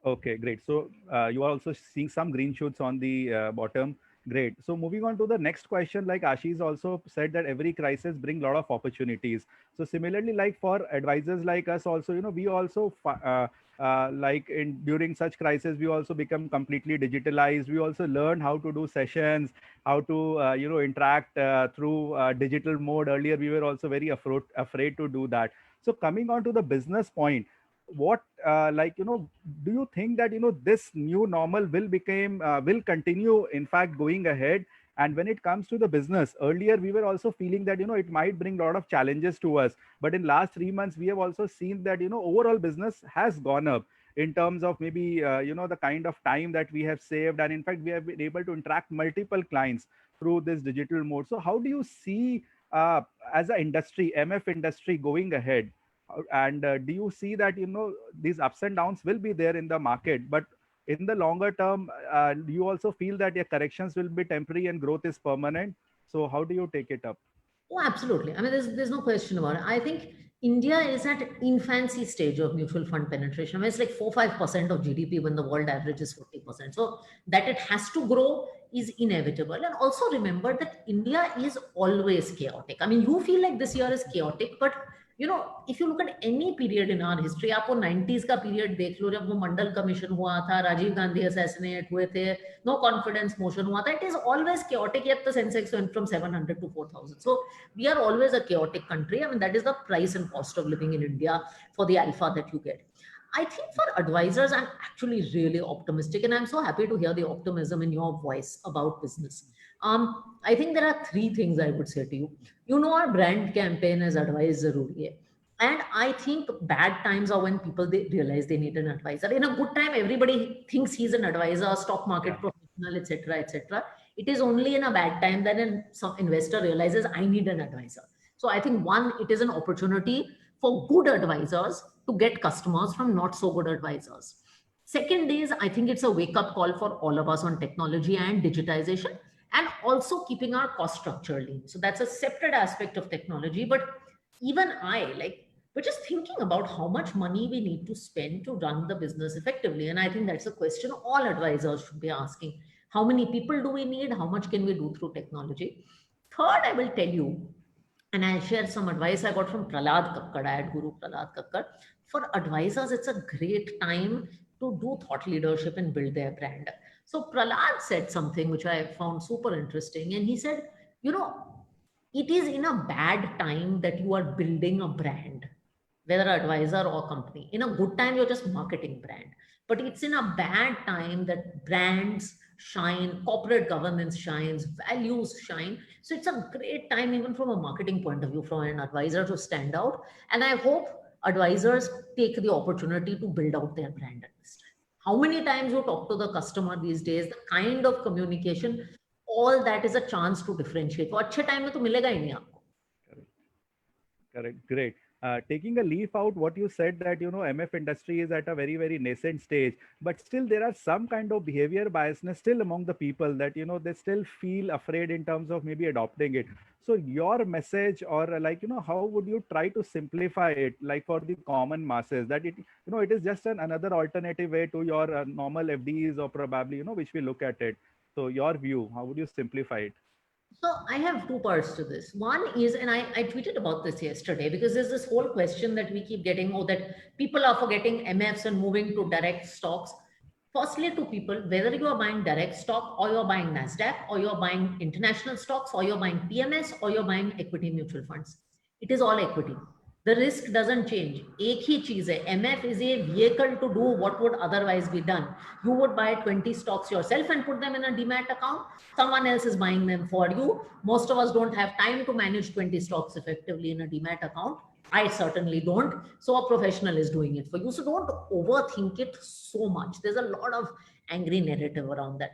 Okay, great. So you are also seeing some green shoots on the bottom. Great. So moving on to the next question, like Ashish also said that every crisis bring a lot of opportunities. So similarly, like for advisors like us also, we also like in during such crisis, we also become completely digitalized. We also learn how to do sessions, how to interact through digital mode. Earlier, we were also very afraid to do that. So coming on to the business point, what do you think that this new normal will continue, in fact, going ahead? And when it comes to the business, earlier we were also feeling that it might bring a lot of challenges to us, but in last 3 months we have also seen that overall business has gone up in terms of maybe the kind of time that we have saved, and in fact we have been able to interact multiple clients through this digital mode. So how do you see as an industry, MF industry, going ahead? And do you see that these ups and downs will be there in the market, but in the longer term, do you also feel that your corrections will be temporary and growth is permanent? So how do you take it up? Oh, absolutely. I mean, there's no question about it. I think India is at infancy stage of mutual fund penetration. I mean, it's like 4-5% of GDP when the world average is 40%. So that it has to grow is inevitable. And also remember that India is always chaotic. I mean, you feel like this year is chaotic, but if you look at any period in our history, आपको 90s का period देख लो, जब वो मंडल commission हुआ था, Rajiv Gandhi assassinate हुए थे, no confidence motion हुआ था, it is always chaotic, yet the Sensex went from 700 to 4,000. So we are always a chaotic country. I mean, that is the price and cost of living in India for the alpha that you get. I think for advisors, I'm actually really optimistic, and I'm so happy to hear the optimism in your voice about business. I think there are three things I would say to you. Our brand campaign is advice zaruri hai. And I think bad times are when people they realize they need an advisor. In a good time, everybody thinks he's an advisor, stock market professional, etc., etc. It is only in a bad time that some investor realizes I need an advisor. So I think one, it is an opportunity for good advisors to get customers from not so good advisors. Second is, I think it's a wake-up call for all of us on technology and digitization, and also keeping our cost structure lean. So that's a separate aspect of technology. But even we're just thinking about how much money we need to spend to run the business effectively. And I think that's a question all advisors should be asking. How many people do we need? How much can we do through technology? Third, I will tell you, and I'll share some advice I got from Prahlad Kakkad, ad guru Prahlad Kakkad. For advisors, it's a great time to do thought leadership and build their brand. So Prahlad said something which I found super interesting. And he said, it is in a bad time that you are building a brand, whether advisor or company. In a good time, you're just marketing brand. But it's in a bad time that brands shine, corporate governance shines, values shine. So it's a great time, even from a marketing point of view, for an advisor to stand out. And I hope advisors take the opportunity to build out their brand at this time. How many times you talk to the customer these days, the kind of communication, all that is a chance to differentiate. वो अच्छे time में तो मिलेगा ही नहीं आपको. Correct. Great. Taking a leaf out what you said, that MF industry is at a very, very nascent stage, but still there are some kind of behavior biasness still among the people, that they still feel afraid in terms of maybe adopting it. So your message, or how would you try to simplify it, like for the common masses, that it is just another alternative way to your normal FDs, or probably which we look at it. So your view, how would you simplify it? So I have two parts to this. One is, and I tweeted about this yesterday, because there's this whole question that we keep getting, that people are forgetting MFs and moving to direct stocks. Firstly, to people, whether you are buying direct stock, or you're buying NASDAQ, or you're buying international stocks, or you're buying PMS, or you're buying equity mutual funds, it is all equity. The risk doesn't change. एक ही चीज है. MF is a vehicle to do what would otherwise be done. You would buy 20 stocks yourself and put them in a demat account. Someone else is buying them for you. Most of us don't have time to manage 20 stocks effectively in a demat account. I certainly don't. So a professional is doing it for you. So don't overthink it so much. There's a lot of angry narrative around that.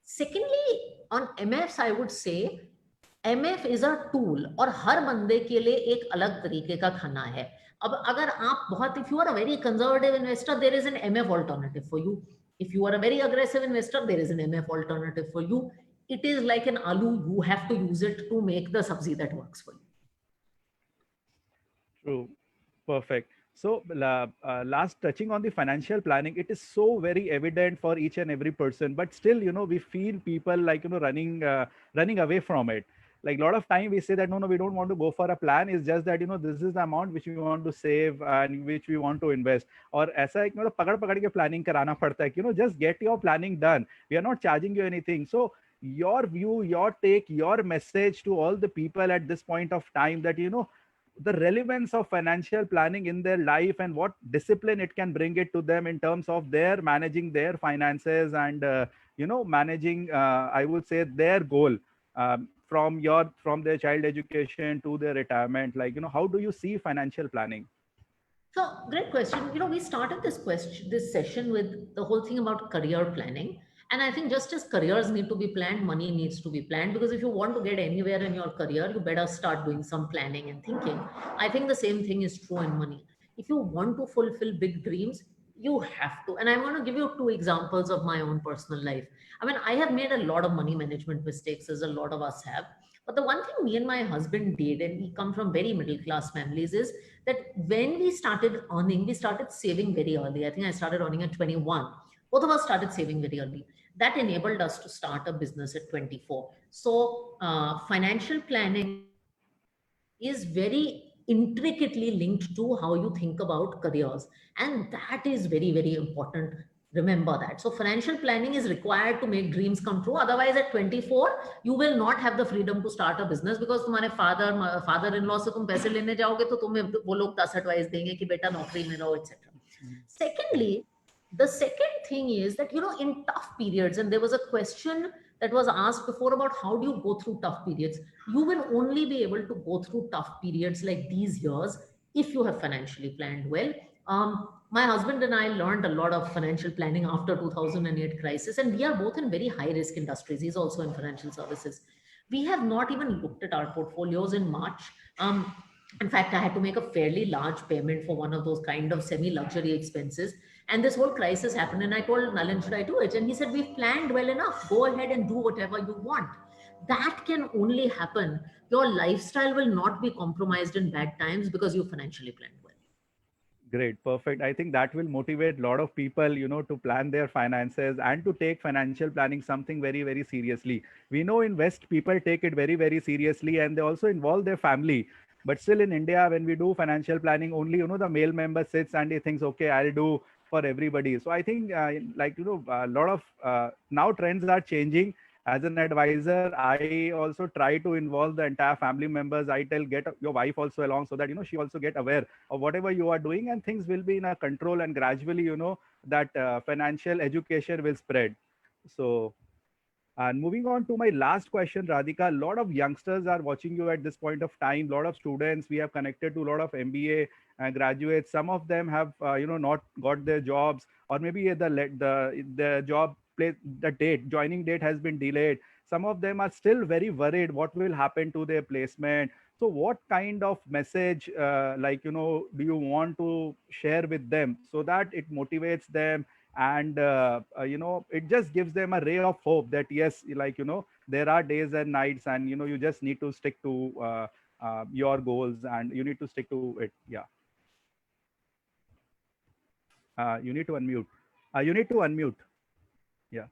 Secondly, on MFs, I would say, MF is a tool, और हर बंदे के लिए एक अलग तरीके का खाना है. अब अगर आप बहुत, if you are a very conservative investor, there is an MF alternative for you. If you are a very aggressive investor, there is an MF alternative for you. It is like an aloo, you have to use it to make the sabzi that works for you. True. Perfect. So, last touching on the financial planning, it is so very evident for each and every person, but still, we feel people like, running away from it. Like a lot of time we say that, no, we don't want to go for a plan. It's just that, this is the amount which we want to save and which we want to invest. Or ऐसा एक पकड़ पकड़ के planning कराना पड़ता है, just get your planning done. We are not charging you anything. So your view, your take, your message to all the people at this point of time that, the relevance of financial planning in their life and what discipline it can bring it to them in terms of their managing their finances and managing I would say their goal, from their child education to their retirement. Like, how do you see financial planning? So great question. We started this session with the whole thing about career planning. And I think just as careers need to be planned, money needs to be planned, because if you want to get anywhere in your career, you better start doing some planning and thinking. I think the same thing is true in money. If you want to fulfill big dreams, you have to. And I'm going to give you 2 examples of my own personal life. I mean, I have made a lot of money management mistakes, as a lot of us have. But the one thing me and my husband did, and we come from very middle class families, is that when we started earning, we started saving very early. I think I started earning at 21. Both of us started saving very early. That enabled us to start a business at 24. So financial planning is very intricately linked to how you think about careers. And that is very, very important. Remember that. So financial planning is required to make dreams come true. Otherwise, at 24, you will not have the freedom to start a business, because तुम्हारे father-in-law से तुम पैसे लेने जाओगे तो तुम्हें वो लोग 10 advice देंगे कि बेटा नौकरी में रहो, etc. Secondly, the second thing is that, in tough periods, and there was a question that was asked before about how do you go through tough periods. You will only be able to go through tough periods like these years if you have financially planned well. My husband and I learned a lot of financial planning after 2008 crisis, and we are both in very high risk industries. He's also in financial services. We have not even looked at our portfolios in March. In fact, I had to make a fairly large payment for one of those kind of semi-luxury expenses. And this whole crisis happened. And I told Nalin, should I do it? And he said, we've planned well enough. Go ahead and do whatever you want. That can only happen. Your lifestyle will not be compromised in bad times because you financially planned well. Great, perfect. I think that will motivate a lot of people, to plan their finances and to take financial planning something very, very seriously. We know in West, people take it very, very seriously, and they also involve their family. But still in India, when we do financial planning, only, the male member sits and he thinks, okay, I'll do for everybody. So I think a lot of now trends are changing. As an advisor, I also try to involve the entire family members. I tell, get your wife also along so that, she also get aware of whatever you are doing, and things will be in a control, and gradually, that financial education will spread. So, and moving on to my last question, Radhika, a lot of youngsters are watching you at this point of time. A lot of students, we have connected to a lot of MBA graduates. Some of them have, not got their jobs, or maybe the job place, the joining date has been delayed. Some of them are still very worried what will happen to their placement. So what kind of message, do you want to share with them so that it motivates them, and it just gives them a ray of hope that yes, there are days and nights, and you just need to stick to your goals, and you need to stick to it. Yeah. You need to unmute. Yeah.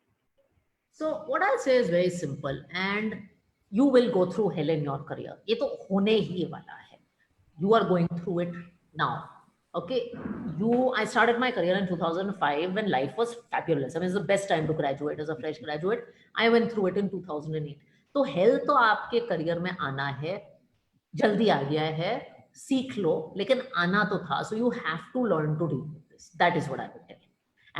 So what I'll say is very simple, and you will go through hell in your career. ये तो होने ही वाला है. You are going through it now. Okay, I started my career in 2005 when life was fabulous. I mean, it's the best time to graduate as a fresh graduate. I went through it in 2008. तो hell तो आपके career में आना है, जल्दी आ गया है, सीख लो, लेकिन आना तो था. So you have to learn to deal with this. That is what I would tell you.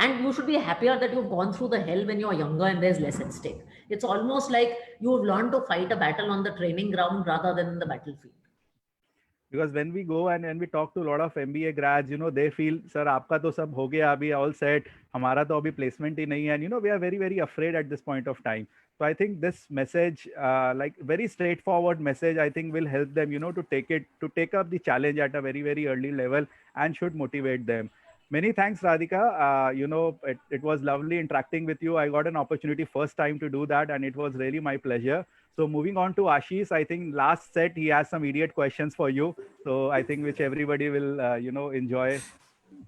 And you should be happier that you've gone through the hell when you're younger and there's less at stake. It's almost like you've learned to fight a battle on the training ground rather than in the battlefield. Because when we go and when we talk to a lot of MBA grads, they feel, sir, आपका तो सब हो गया अभी, all set, हमारा तो अभी placement ही नहीं है. And we are very, very afraid at this point of time. So I think this message, like very straightforward message, I think will help them, to take up the challenge at a very, very early level and should motivate them. Many thanks, Radhika. It was lovely interacting with you. I got an opportunity first time to do that, and it was really my pleasure. So moving on to Ashish, I think last set he has some idiot questions for you. So I think which everybody will, enjoy.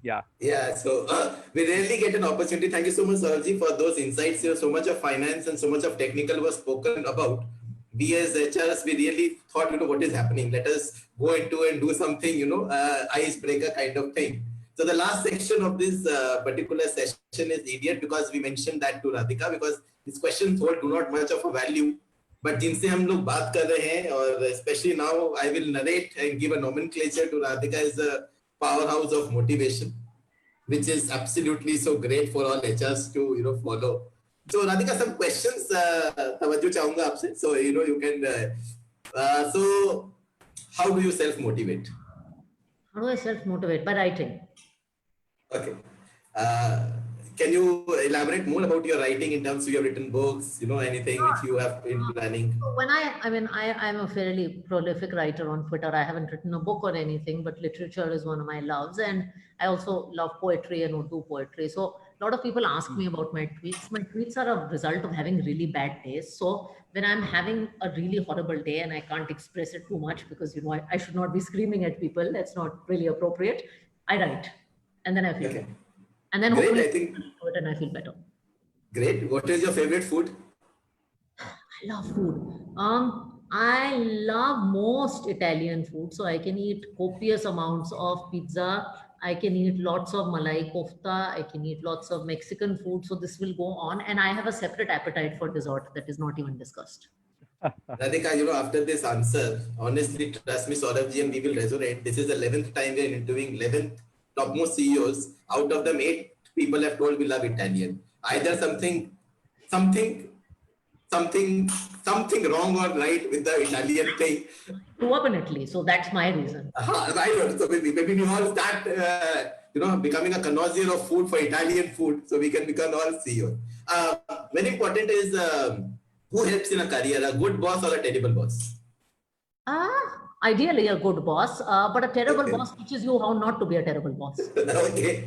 Yeah. Yeah, so we rarely get an opportunity. Thank you so much, Saurabh, for those insights. So much of finance and so much of technical was spoken about. We as HRs, we really thought, what is happening? Let us go into and do something, icebreaker kind of thing. So the last section of this particular session is idiot, because we mentioned that to Radhika, because these questions hold do not much of a value. But जिनसे हम लोग बात कर रहे हैं, और especially now I will narrate and give a nomenclature to Radhika, is a powerhouse of motivation, which is absolutely so great for all HRs to follow. So Radhika, some questions तवज्जो चाहूंगा आपसे. So you can. So how do you self motivate? How do I self motivate? By writing. Okay. Can you elaborate more about your writing in terms of you have written books, anything which you have been planning? So when I'm a fairly prolific writer on Twitter. I haven't written a book or anything, but literature is one of my loves. And I also love poetry and Urdu poetry. So a lot of people ask me about my tweets. My tweets are a result of having really bad days. So when I'm having a really horrible day and I can't express it too much because, I should not be screaming at people. That's not really appropriate. I write and then I feel Okay. better. And then Great, hopefully I think. and I feel better. Great. What is your favorite food? I love food. I love most Italian food. So I can eat copious amounts of pizza. I can eat lots of malai kofta. I can eat lots of Mexican food. So this will go on. And I have a separate appetite for dessert that is not even discussed. Radhika, after this answer, honestly, trust me, Saurabh ji, and we will resonate. This is the 11th time we are interviewing 11th topmost CEOs. Out of them, 8 people have told we love Italian. Either something wrong or right with the Italian thing. Grew up in Italy, so that's my reason. Right. So maybe we all start, becoming a connoisseur of food for Italian food, so we can become all CEO. Very important is who helps in a career, a good boss or a terrible boss? Ideally a good boss, but a terrible Okay. boss teaches you how not to be a terrible boss. Okay.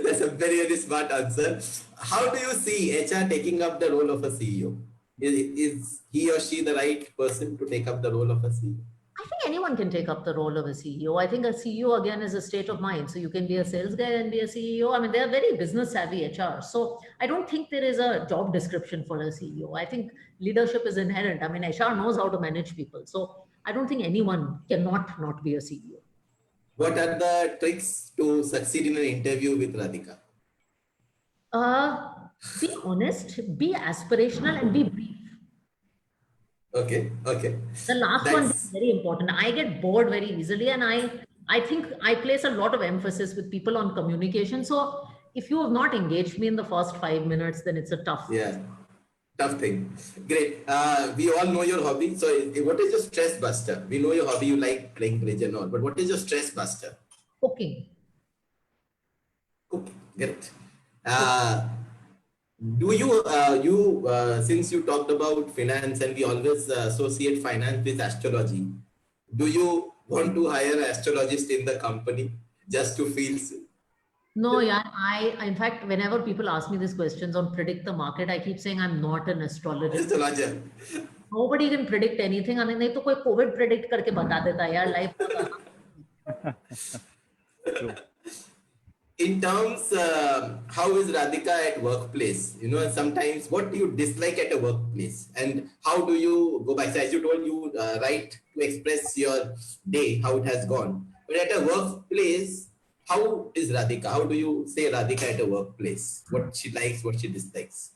That's a very, very smart answer. How do you see HR taking up the role of a CEO? Is he or she the right person to take up the role of a CEO? I think anyone can take up the role of a CEO. I think a CEO again is a state of mind. So you can be a sales guy and be a CEO. I mean, they're very business savvy HR. So I don't think there is a job description for a CEO. I think leadership is inherent. I mean, HR knows how to manage people. So I don't think anyone cannot not be a CEO. What are the tricks to succeed in an interview with Radhika? Be honest, be aspirational, and be brief. Okay. The last one is very important. I get bored very easily, and I think I place a lot of emphasis with people on communication. So if you have not engaged me in the first 5 minutes, then it's a tough. Yeah, tough thing. Great. We all know your hobby. So what is your stress buster? We know your hobby. You like playing bridge and all, but what is your stress buster? Cooking. Cooking. Great. Do you, since you talked about finance and we always associate finance with astrology, do you want to hire an astrologist in the company just to feel? No, yeah. In fact, whenever people ask me these questions on predict the market, I keep saying I'm not an astrologer. Astrologer. Nobody can predict anything. I mean, नहीं तो कोई COVID predict करके बता देता है यार life. In terms, how is Radhika at workplace? Sometimes what do you dislike at a workplace, and how do you go back? So as you told, you write to express your day, how it has gone. But at a workplace, how is Radhika? How do you say Radhika at a workplace? What she likes, what she dislikes?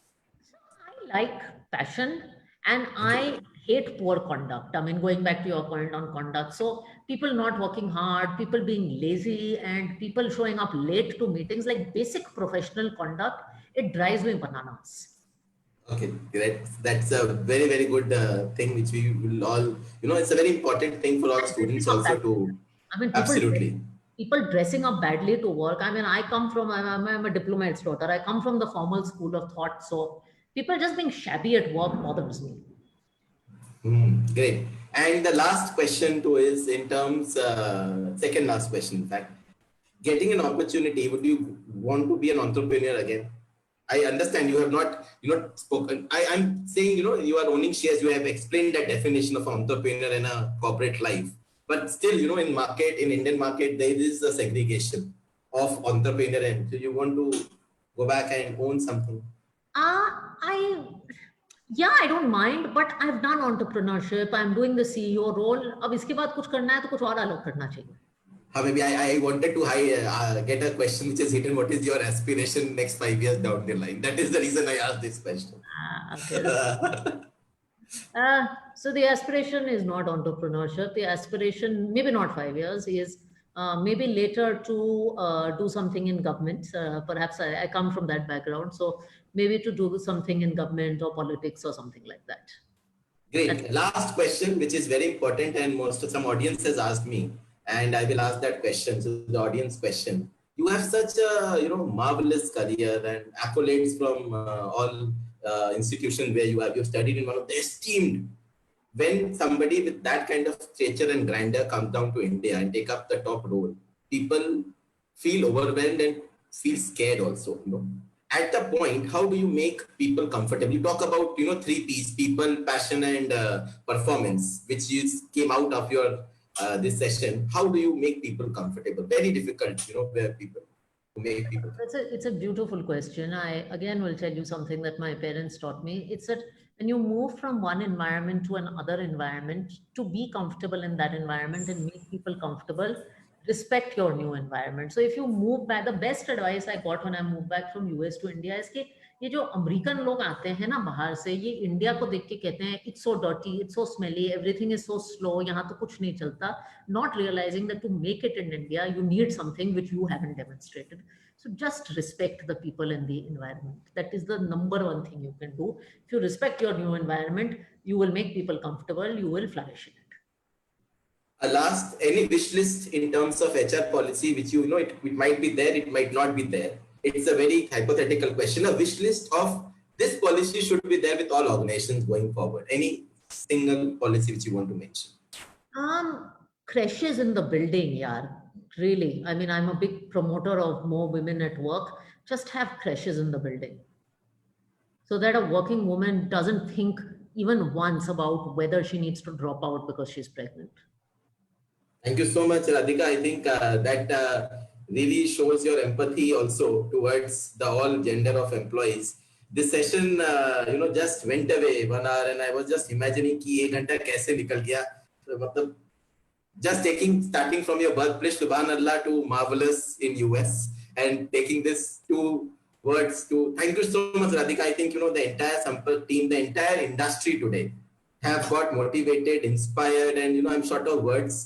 I like passion and I hate poor conduct. I mean, going back to your point on conduct. So people not working hard, people being lazy, and people showing up late to meetings, like basic professional conduct, it drives me bananas. Okay, great. That's a very, very good thing which we will all, it's a very important thing for all And dressing students up also badly. to, I mean, absolutely. people dressing up badly to work. I mean, I'm a diplomat's daughter. I come from the formal school of thought. So people just being shabby at work bothers me. Great. And the last question too is in terms, second last question, in fact, getting an opportunity, would you want to be an entrepreneur again? I understand you have not spoken. I'm saying, you are owning shares. You have explained that definition of entrepreneur in a corporate life. But still, in Indian market, there is a segregation of entrepreneur. And so you want to go back and own something. I Yeah, I don't mind, but I've done entrepreneurship. I'm doing the CEO role. अब इसके बाद कुछ करना है तो कुछ और अलग करना चाहिए. Maybe I wanted to get a question which is hidden. What is your aspiration next 5 years down the line? That is the reason I asked this question. Okay. So the aspiration is not entrepreneurship. The aspiration, maybe not 5 years, is maybe later to do something in government. Perhaps I come from that background, so maybe to do something in government or politics or something like that. Great. Last question, which is very important, and some audience has asked me, and I will ask that question. So the audience question: you have such a marvelous career and accolades from all institutions where you've studied in one of the esteemed. When somebody with that kind of stature and grandeur comes down to India and take up the top role, people feel overwhelmed and feel scared also. At the point, how do you make people comfortable? You talk about 3 P's: people, passion, and performance, which came out of your this session. How do you make people comfortable? Very difficult, where people to make people. It's a beautiful question. I again will tell you something that my parents taught me. It's that when you move from one environment to another environment, to be comfortable in that environment and make people comfortable, respect your new environment. So if you move back, the best advice I got when I moved back from US to India is कि ये जो American लोग आते हैं ना बाहर से, ये इंडिया को देख के कहते हैं it's so dirty, it's so smelly, everything is so slow, यहाँ तो कुछ नहीं चलता, not realising that to make it in India you need something which you haven't demonstrated. So just respect the people in the environment. That is the number one thing you can do. If you respect your new environment, you will make people comfortable, you will flourish in it. Last, any wish list in terms of HR policy, which it might be there, it might not be there. It's a very hypothetical question. A wish list of this policy should be there with all organizations going forward. Any single policy which you want to mention? Crashes in the building, yaar. Really, I mean, I'm a big promoter of more women at work. Just have crashes in the building so that a working woman doesn't think even once about whether she needs to drop out because she's pregnant. Thank you so much, Radhika. I think that really shows your empathy also towards the all gender of employees. This session, just went away 1 hour, and I was just imagining कि 1 घंटा कैसे निकल गया. मतलब just starting from your birthplace, Subhanallah, to marvelous in US, and taking this 2 words to. Thank you so much, Radhika. I think the entire Sampark team, the entire industry today, have got motivated, inspired, and I'm short of words.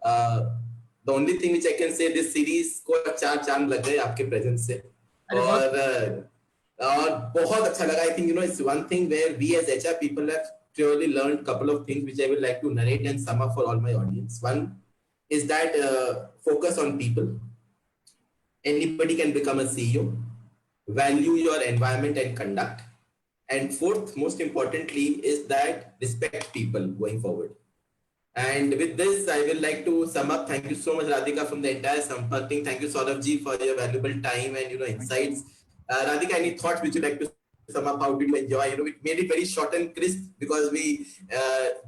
The only thing which I can say, this series को 4 चांद लग गए आपके presence से, और बहुत अच्छा लगा. I think it's one thing where we as HR people have clearly learned a couple of things which I would like to narrate and sum up for all my audience. One is that focus on people. Anybody can become a CEO. Value your environment and conduct. And fourth, most importantly, is that respect people going forward. And with this, I will like to sum up. Thank you so much, Radhika, from the entire Sampark team. Thank you, Saurabh ji, for your valuable time and insights. Radhika, any thoughts which you like to sum up? How did you enjoy? We made it very short and crisp because we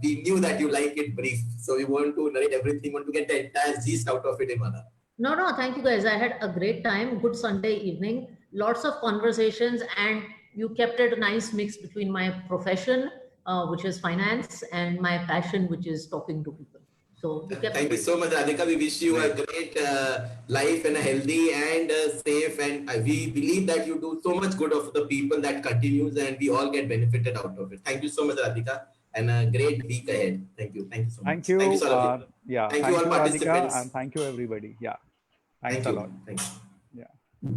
knew that you like it brief. So we want to narrate everything, want to get the entire gist out of it in one hour. No, thank you guys. I had a great time. Good Sunday evening. Lots of conversations, and you kept it a nice mix between my profession, which is finance, and my passion, which is talking to people. So thank you so much, Radhika. We wish you a great life and a healthy and safe. And we believe that you do so much good of the people that continues, and we all get benefited out of it. Thank you so much, Radhika, and a great week ahead. Thank you. Thank you so much. Thank you. Thank you, Saurabh. Thank you all participants. And thank you, everybody. Yeah. Thanks a lot. Thank you. Yeah.